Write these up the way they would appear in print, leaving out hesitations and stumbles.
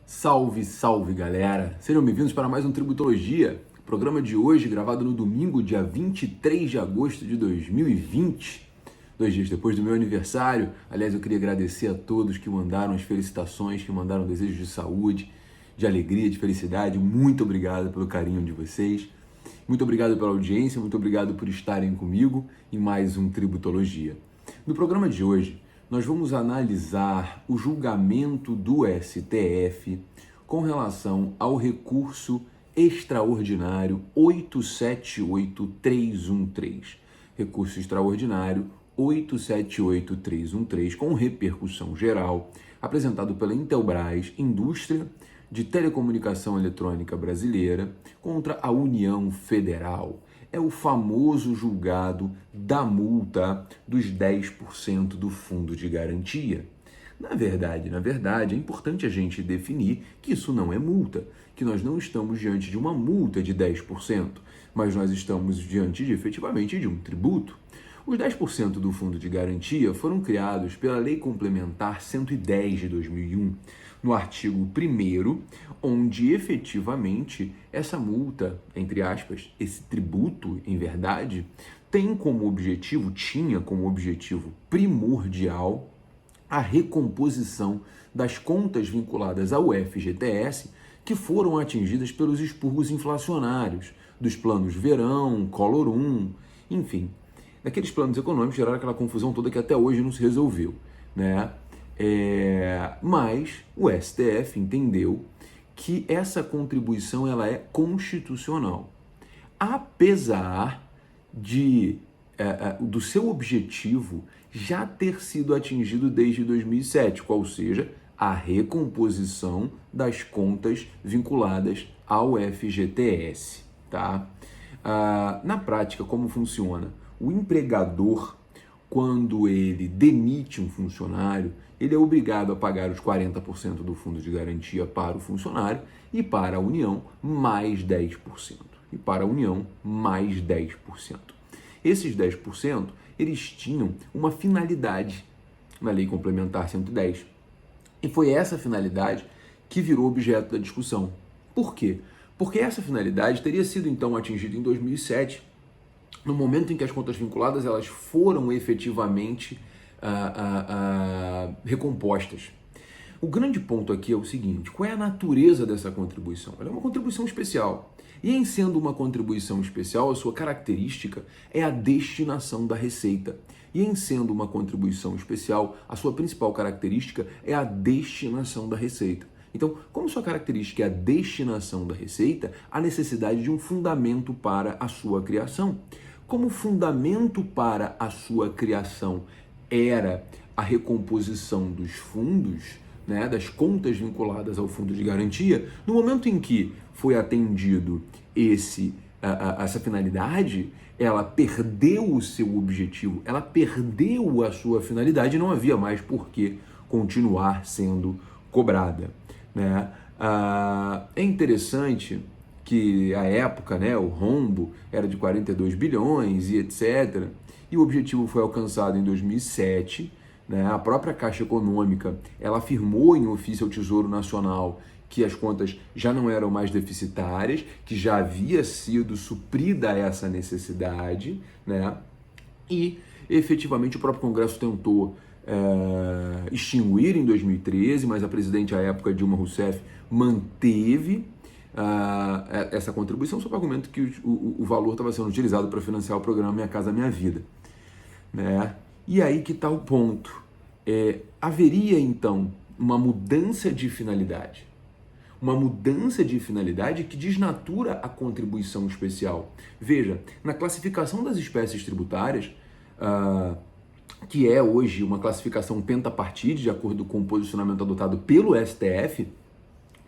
Salve, salve galera! Sejam bem-vindos para mais um Tributologia, programa de hoje gravado no domingo, dia 23 de agosto de 2020, 2 dias depois do meu aniversário. Aliás, eu queria agradecer a todos que mandaram as felicitações, que mandaram desejos de saúde, de alegria, de felicidade. Muito obrigado pelo carinho de vocês, muito obrigado pela audiência, muito obrigado por estarem comigo em mais um Tributologia. No programa de hoje, nós vamos analisar o julgamento do STF com relação ao recurso extraordinário 878313. Recurso extraordinário 878313, com repercussão geral, apresentado pela Intelbras, Indústria de Telecomunicação Eletrônica Brasileira, contra a União Federal. É o famoso julgado da multa dos 10% do fundo de garantia. Na verdade, é importante a gente definir que isso não é multa, que nós não estamos diante de uma multa de 10%, mas nós estamos diante efetivamente de um tributo. Os 10% do fundo de garantia foram criados pela Lei Complementar 110 de 2001, no artigo 1º, onde efetivamente essa multa, entre aspas, esse tributo, em verdade, tinha como objetivo primordial a recomposição das contas vinculadas ao FGTS que foram atingidas pelos expurgos inflacionários dos planos Verão, Collor 1, enfim, daqueles planos econômicos geraram aquela confusão toda que até hoje não se resolveu, né? Mas o STF entendeu que essa contribuição ela é constitucional, apesar do seu objetivo já ter sido atingido desde 2007, qual seja, a recomposição das contas vinculadas ao FGTS, tá? Na prática, como funciona? O empregador, quando ele demite um funcionário, ele é obrigado a pagar os 40% do fundo de garantia para o funcionário e para a União mais 10%. E para a União mais 10%. Esses 10%, eles tinham uma finalidade na Lei Complementar 110. E foi essa finalidade que virou objeto da discussão. Por quê? Porque essa finalidade teria sido então atingida em 2007, no momento em que as contas vinculadas elas foram efetivamente recompostas. O grande ponto aqui é o seguinte: qual é a natureza dessa contribuição? Ela é uma contribuição especial. E em sendo uma contribuição especial, a sua característica é a destinação da receita. E em sendo uma contribuição especial, a sua principal característica é a destinação da receita. Então, como sua característica é a destinação da receita, há necessidade de um fundamento para a sua criação. Como fundamento para a sua criação era a recomposição dos fundos, né, das contas vinculadas ao fundo de garantia, no momento em que foi atendido essa finalidade, ela perdeu o seu objetivo, ela perdeu a sua finalidade e não havia mais por que continuar sendo cobrada, né? É interessante que à época, né, o rombo era de 42 bilhões e etc. E o objetivo foi alcançado em 2007, né? A própria Caixa Econômica, ela afirmou em ofício ao Tesouro Nacional que as contas já não eram mais deficitárias, que já havia sido suprida essa necessidade, né? E efetivamente o próprio Congresso tentou extinguir em 2013, mas a presidente à época, Dilma Rousseff, manteve essa contribuição sob o argumento que o valor estava sendo utilizado para financiar o programa Minha Casa Minha Vida, né? E aí que está o ponto. Haveria então uma mudança de finalidade. Uma mudança de finalidade que desnatura a contribuição especial. Veja, na classificação das espécies tributárias, que é hoje uma classificação pentapartite, de acordo com o posicionamento adotado pelo STF,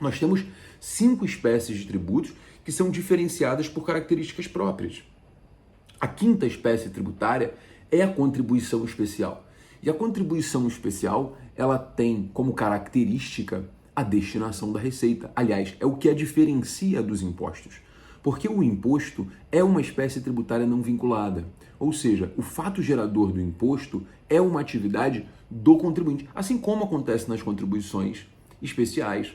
nós temos 5 espécies de tributos que são diferenciadas por características próprias. A quinta espécie tributária é a contribuição especial. E a contribuição especial, ela tem como característica a destinação da receita. Aliás, é o que a diferencia dos impostos. Porque o imposto é uma espécie tributária não vinculada. Ou seja, o fato gerador do imposto é uma atividade do contribuinte, assim como acontece nas contribuições especiais.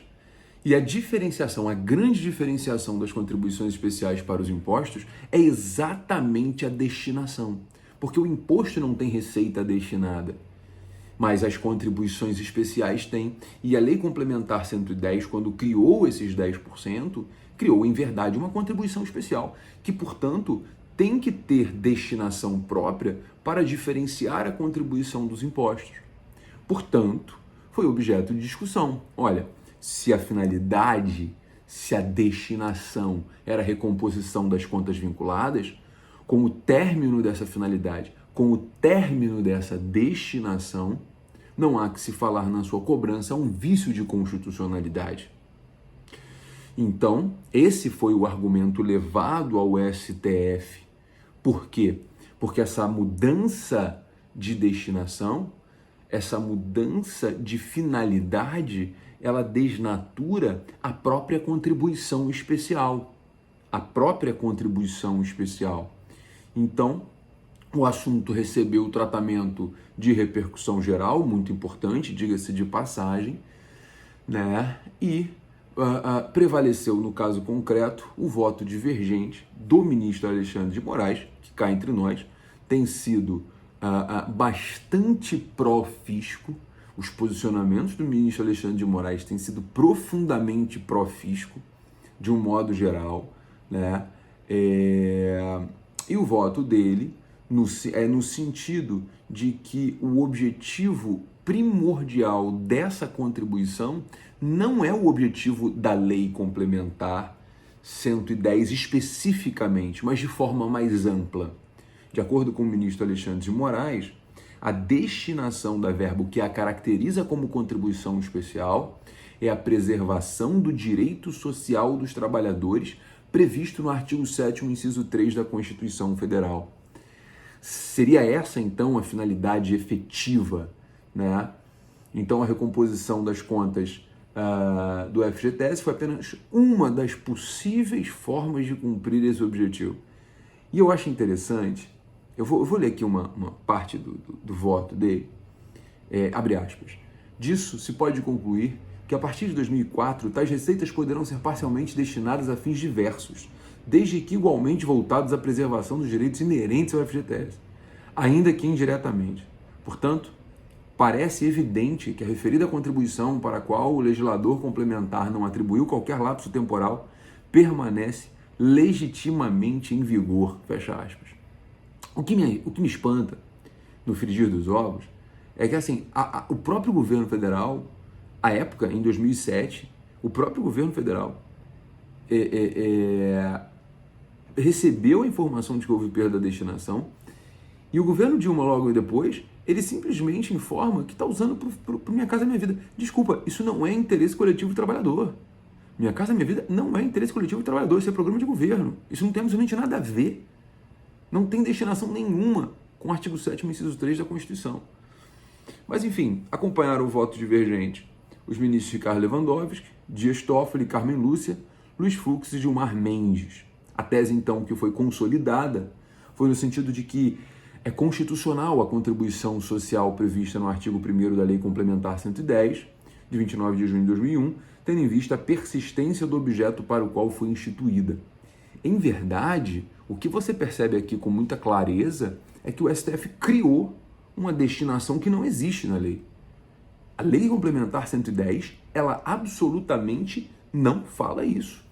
E a diferenciação, a grande diferenciação das contribuições especiais para os impostos é exatamente a destinação. Porque o imposto não tem receita destinada, mas as contribuições especiais têm. E a Lei Complementar 110, quando criou esses 10%, criou, em verdade, uma contribuição especial, que, portanto, tem que ter destinação própria para diferenciar a contribuição dos impostos. Portanto, foi objeto de discussão. Olha, se a finalidade, se a destinação era a recomposição das contas vinculadas, com o término dessa finalidade, com o término dessa destinação, não há que se falar na sua cobrança um vício de constitucionalidade. Então, esse foi o argumento levado ao STF. Por quê? Porque essa mudança de destinação, essa mudança de finalidade, ela desnatura a própria contribuição especial. A própria contribuição especial. Então, o assunto recebeu o tratamento de repercussão geral, muito importante, diga-se de passagem, né? E prevaleceu, no caso concreto, o voto divergente do ministro Alexandre de Moraes, que cá entre nós tem sido bastante pró-fisco. Os posicionamentos do ministro Alexandre de Moraes têm sido profundamente pró-fisco, de um modo geral, né? E o voto dele é no sentido de que o objetivo primordial dessa contribuição não é o objetivo da Lei Complementar 110 especificamente, mas de forma mais ampla. De acordo com o ministro Alexandre de Moraes, a destinação da verba, o que a caracteriza como contribuição especial, é a preservação do direito social dos trabalhadores previsto no artigo 7º, inciso 3 da Constituição Federal. Seria essa, então, a finalidade efetiva, né? Então, a recomposição das contas do FGTS foi apenas uma das possíveis formas de cumprir esse objetivo. E eu acho interessante, eu vou ler aqui uma parte do voto dele, abre aspas. Disso se pode concluir que a partir de 2004, tais receitas poderão ser parcialmente destinadas a fins diversos, desde que igualmente voltados à preservação dos direitos inerentes ao FGTS, ainda que indiretamente. Portanto, parece evidente que a referida contribuição para a qual o legislador complementar não atribuiu qualquer lapso temporal permanece legitimamente em vigor, fecha aspas. O que me espanta no frigir dos ovos é que assim, o próprio governo federal, à época, em 2007, o próprio governo federal recebeu a informação de que houve perda da destinação e o governo Dilma, logo depois, ele simplesmente informa que está usando para Minha Casa Minha Vida. Desculpa, isso não é interesse coletivo do trabalhador. Minha Casa Minha Vida não é interesse coletivo do trabalhador, isso é programa de governo. Isso não tem absolutamente nada a ver. Não tem destinação nenhuma com o artigo 7º, inciso 3 da Constituição. Mas, enfim, acompanharam o voto divergente os ministros Ricardo Lewandowski, Dias Toffoli, Carmen Lúcia, Luiz Fux e Gilmar Mendes. A tese, então, que foi consolidada foi no sentido de que é constitucional a contribuição social prevista no artigo 1º da Lei Complementar 110, de 29 de junho de 2001, tendo em vista a persistência do objeto para o qual foi instituída. Em verdade, o que você percebe aqui com muita clareza é que o STF criou uma destinação que não existe na lei. A Lei Complementar 110, ela absolutamente não fala isso.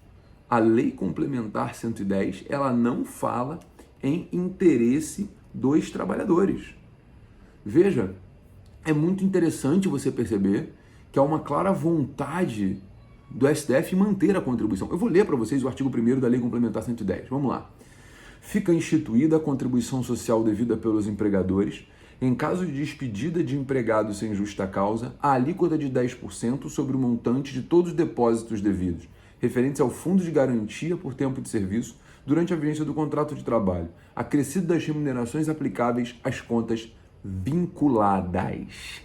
A Lei Complementar 110, ela não fala em interesse dos trabalhadores. Veja, é muito interessante você perceber que há uma clara vontade do STF manter a contribuição. Eu vou ler para vocês o artigo 1º da Lei Complementar 110. Vamos lá. Fica instituída a contribuição social devida pelos empregadores em caso de despedida de empregado sem justa causa, a alíquota de 10% sobre o montante de todos os depósitos devidos, referentes ao Fundo de Garantia por Tempo de Serviço durante a vigência do contrato de trabalho, acrescido das remunerações aplicáveis às contas vinculadas.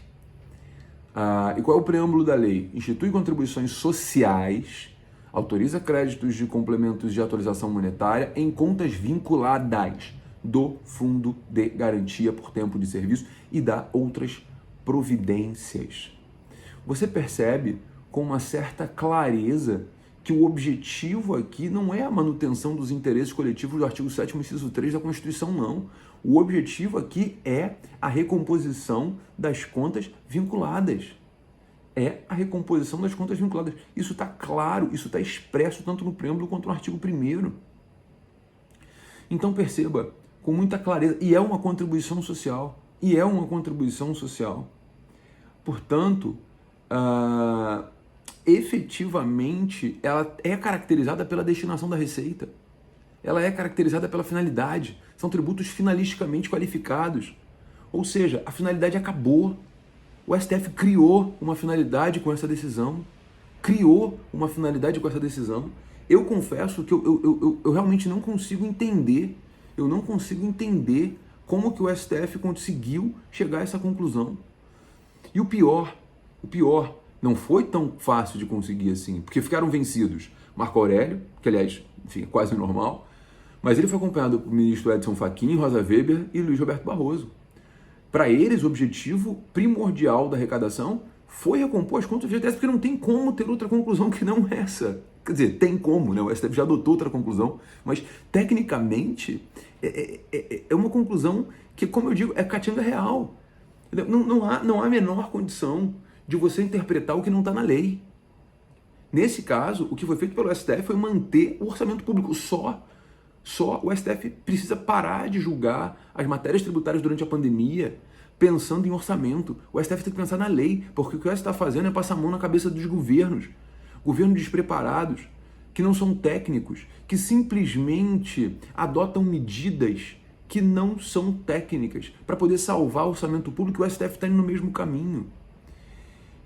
E qual é o preâmbulo da lei? Institui contribuições sociais, autoriza créditos de complementos de atualização monetária em contas vinculadas do Fundo de Garantia por Tempo de Serviço e dá outras providências. Você percebe com uma certa clareza que o objetivo aqui não é a manutenção dos interesses coletivos do artigo 7º, inciso 3 da Constituição, não. O objetivo aqui é a recomposição das contas vinculadas. É a recomposição das contas vinculadas. Isso está claro, isso está expresso tanto no preâmbulo quanto no artigo 1º. Então perceba, com muita clareza, e é uma contribuição social. E é uma contribuição social. Portanto, efetivamente, ela é caracterizada pela destinação da receita. Ela é caracterizada pela finalidade. São tributos finalisticamente qualificados. Ou seja, a finalidade acabou. O STF criou uma finalidade com essa decisão. Criou uma finalidade com essa decisão. Eu confesso que eu realmente não consigo entender. Eu não consigo entender como que o STF conseguiu chegar a essa conclusão. E o pior, não foi tão fácil de conseguir assim, porque ficaram vencidos Marco Aurélio, que aliás, enfim, é quase normal, mas ele foi acompanhado pelo ministro Edson Fachin, Rosa Weber e Luiz Roberto Barroso. Para eles, o objetivo primordial da arrecadação foi recompor as contas do FGTS, porque não tem como ter outra conclusão que não essa. Quer dizer, tem como, né? O STF já adotou outra conclusão, mas tecnicamente é uma conclusão que, como eu digo, é catinga real. Não há a menor condição de você interpretar o que não está na lei. Nesse caso, o que foi feito pelo STF foi manter o orçamento público. Só o STF precisa parar de julgar as matérias tributárias durante a pandemia pensando em orçamento. O STF tem que pensar na lei, porque o que o STF está fazendo é passar a mão na cabeça dos governos despreparados, que não são técnicos, que simplesmente adotam medidas que não são técnicas para poder salvar o orçamento público. O STF está indo no mesmo caminho.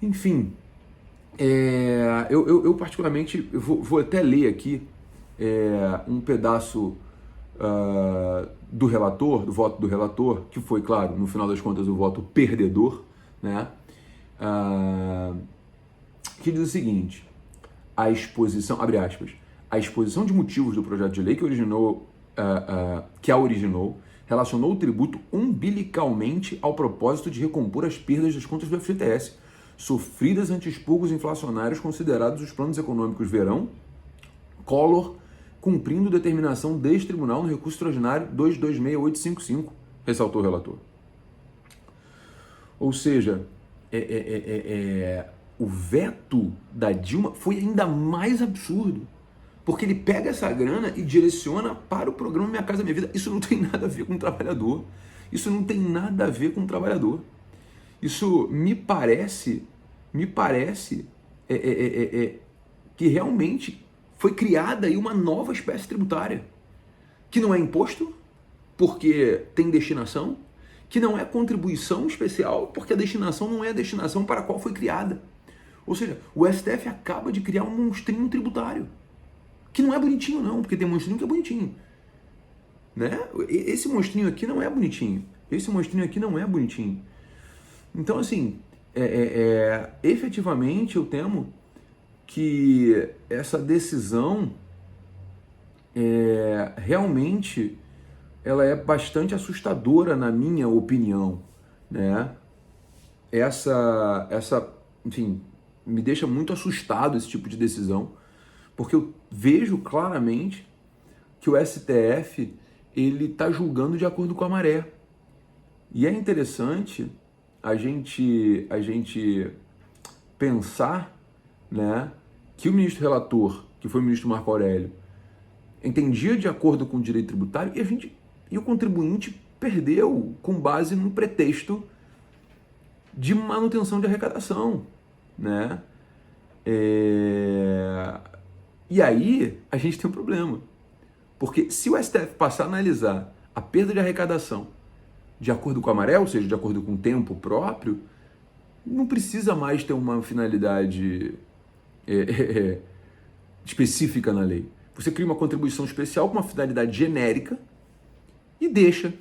Enfim, eu particularmente vou até ler aqui um pedaço do relator, do voto do relator, que foi, claro, no final das contas, o voto perdedor, né? Que diz o seguinte: a exposição, abre aspas, a exposição de motivos do projeto de lei que a originou relacionou o tributo umbilicalmente ao propósito de recompor as perdas das contas do FGTS, sofridas ante expurgos inflacionários considerados os planos econômicos verão, Collor, cumprindo determinação deste tribunal no recurso extraordinário 226855, ressaltou o relator. Ou seja, o veto da Dilma foi ainda mais absurdo, porque ele pega essa grana e direciona para o programa Minha Casa Minha Vida. Isso não tem nada a ver com o trabalhador. Isso não tem nada a ver com o trabalhador. Isso me parece que realmente foi criada aí uma nova espécie tributária, que não é imposto, porque tem destinação, que não é contribuição especial, porque a destinação não é a destinação para a qual foi criada. Ou seja, o STF acaba de criar um monstrinho tributário, que não é bonitinho não, porque tem monstrinho que é bonitinho. Né? Esse monstrinho aqui não é bonitinho. Então, assim, efetivamente eu temo que essa decisão realmente ela é bastante assustadora, na minha opinião, né? Enfim, me deixa muito assustado esse tipo de decisão, porque eu vejo claramente que o STF ele está julgando de acordo com a maré. E é interessante a gente pensar, né, que o ministro relator, que foi o ministro Marco Aurélio, entendia de acordo com o direito tributário e o contribuinte perdeu com base num pretexto de manutenção de arrecadação, né? E aí a gente tem um problema, porque se o STF passar a analisar a perda de arrecadação de acordo com a maré, ou seja, de acordo com o tempo próprio, não precisa mais ter uma finalidade específica na lei. Você cria uma contribuição especial com uma finalidade genérica e deixa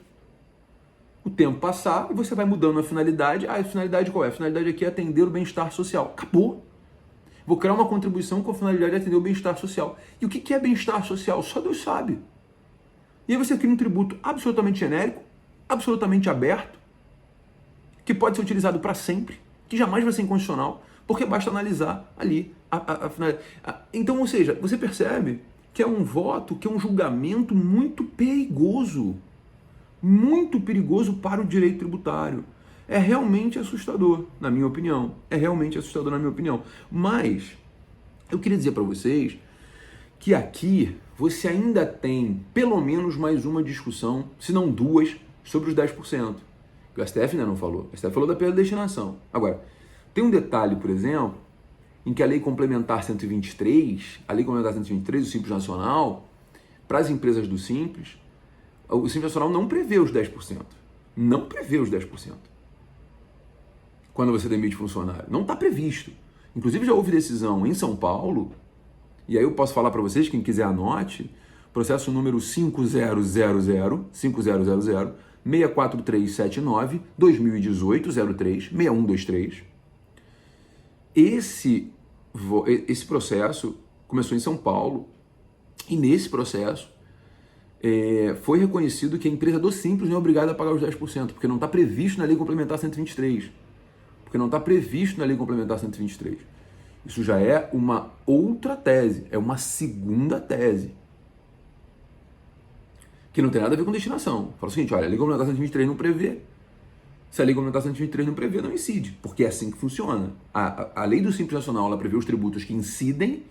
o tempo passar e você vai mudando a finalidade. A finalidade qual é? A finalidade aqui é atender o bem-estar social. Acabou. Vou criar uma contribuição com a finalidade de atender o bem-estar social. E o que é bem-estar social? Só Deus sabe. E aí você cria um tributo absolutamente genérico, absolutamente aberto, que pode ser utilizado para sempre, que jamais vai ser inconstitucional, porque basta analisar ali Então, ou seja, você percebe que é um voto, que é um julgamento muito perigoso para o direito tributário. É realmente assustador, na minha opinião. Mas eu queria dizer para vocês que aqui você ainda tem pelo menos mais uma discussão, se não duas, sobre os 10%. O STF ainda não falou. O STF falou da perda de destinação. Agora, tem um detalhe, por exemplo, em que a Lei Complementar 123, do Simples Nacional, para as empresas do Simples, o Simples Nacional não prevê os 10%. Não prevê os 10%. Quando você demite funcionário. Não está previsto. Inclusive já houve decisão em São Paulo, e aí eu posso falar para vocês, quem quiser anote, processo número 64379, 2018, 03, 6123. Esse processo começou em São Paulo, e nesse processo foi reconhecido que a empresa do Simples não é obrigada a pagar os 10%, porque não está previsto na Lei Complementar 123. Isso já é uma outra tese, é uma segunda tese, que não tem nada a ver com destinação. Fala o seguinte, olha, a Lei Complementar 123 não prevê. Se a Lei Complementar 123 não prevê, não incide, porque é assim que funciona. A Lei do Simples Nacional, ela prevê os tributos que incidem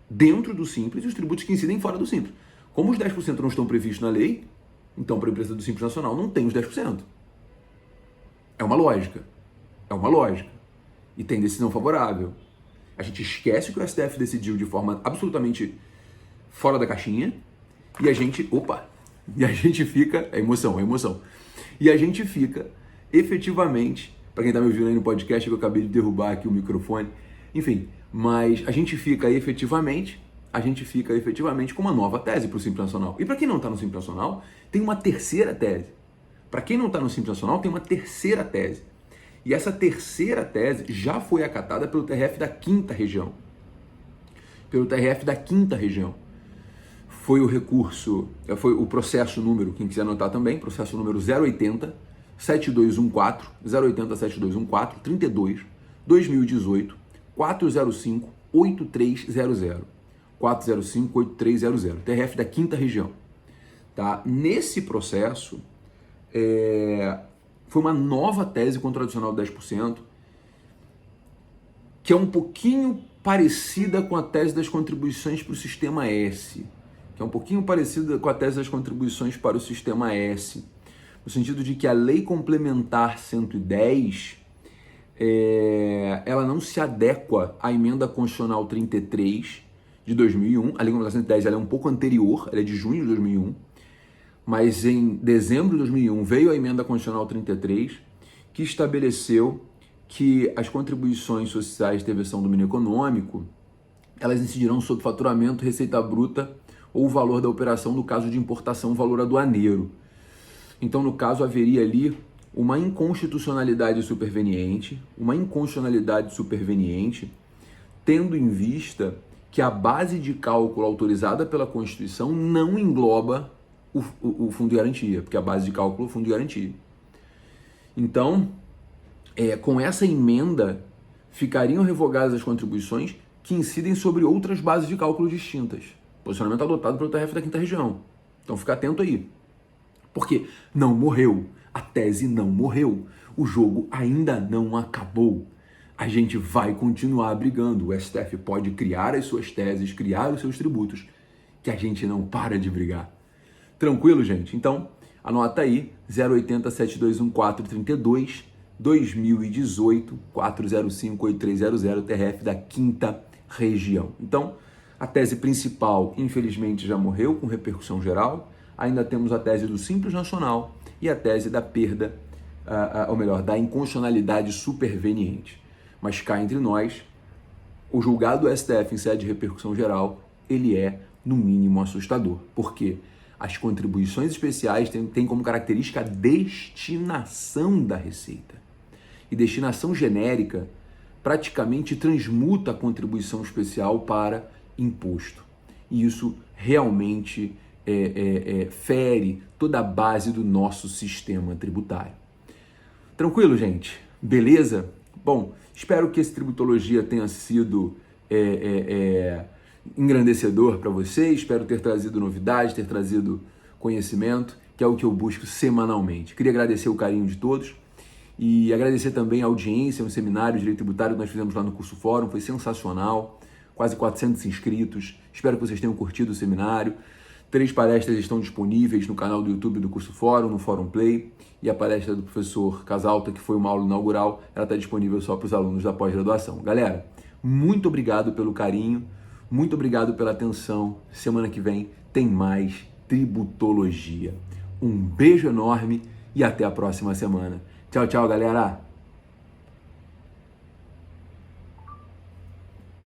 dentro do Simples e os tributos que incidem fora do Simples. Como os 10% não estão previstos na lei, então para a empresa do Simples Nacional não tem os 10%. É uma lógica. E tem decisão favorável. A gente esquece que o STF decidiu de forma absolutamente fora da caixinha e a gente fica, é emoção. E a gente fica efetivamente, para quem está me ouvindo aí no podcast, que eu acabei de derrubar aqui o microfone, enfim, mas a gente fica efetivamente com uma nova tese para o Simples Nacional. E para quem não está no Simples Nacional, tem uma terceira tese. E essa terceira tese já foi acatada pelo TRF da Quinta Região. Foi o recurso, foi o processo número, quem quiser anotar também, processo número 080-7214, 32, 2018, 405-8300. 405-8300, TRF da Quinta Região. Tá? Nesse processo, foi uma nova tese contra o adicional de 10%, que é um pouquinho parecida com a tese das contribuições para o Sistema S. No sentido de que a Lei Complementar 110, ela não se adequa à Emenda Constitucional 33 de 2001. A Lei Complementar 110 ela é um pouco anterior, ela é de junho de 2001, mas em dezembro de 2001 veio a Emenda Constitucional 33, que estabeleceu que as contribuições sociais de intervenção do domínio econômico, elas incidirão sobre faturamento, receita bruta ou o valor da operação no caso de importação, valor aduaneiro. Então, no caso, haveria ali uma inconstitucionalidade superveniente, tendo em vista que a base de cálculo autorizada pela Constituição não engloba o fundo de garantia, porque a base de cálculo é o fundo de garantia. Então, com essa emenda, ficariam revogadas as contribuições que incidem sobre outras bases de cálculo distintas. Posicionamento adotado pelo TRF da Quinta Região. Então, fica atento aí. Porque não morreu, a tese não morreu, o jogo ainda não acabou. A gente vai continuar brigando. O STF pode criar as suas teses, criar os seus tributos, que a gente não para de brigar. Tranquilo, gente? Então, anota aí, 080-7214-32, 2018, 405-8300, TRF da Quinta Região. Então, a tese principal, infelizmente, já morreu com repercussão geral. Ainda temos a tese do Simples Nacional e a tese da perda, da inconstitucionalidade superveniente. Mas cá entre nós, o julgado do STF em sede de repercussão geral, ele é, no mínimo, assustador. Por quê? As contribuições especiais têm como característica a destinação da receita. E destinação genérica praticamente transmuta a contribuição especial para imposto. E isso realmente fere toda a base do nosso sistema tributário. Tranquilo, gente? Beleza? Bom, espero que esse Tributologia tenha sido engrandecedor para você, espero ter trazido novidades, ter trazido conhecimento, que é o que eu busco semanalmente. Queria agradecer o carinho de todos e agradecer também a audiência no seminário de Direito Tributário que nós fizemos lá no Curso Fórum, foi sensacional, quase 400 inscritos, espero que vocês tenham curtido o seminário. 3 palestras estão disponíveis no canal do YouTube do Curso Fórum, no Fórum Play, e a palestra do professor Casalta, que foi uma aula inaugural, ela está disponível só para os alunos da pós-graduação. Galera, muito obrigado pelo carinho, muito obrigado pela atenção. Semana que vem tem mais Tributologia. Um beijo enorme e até a próxima semana. Tchau, tchau, galera!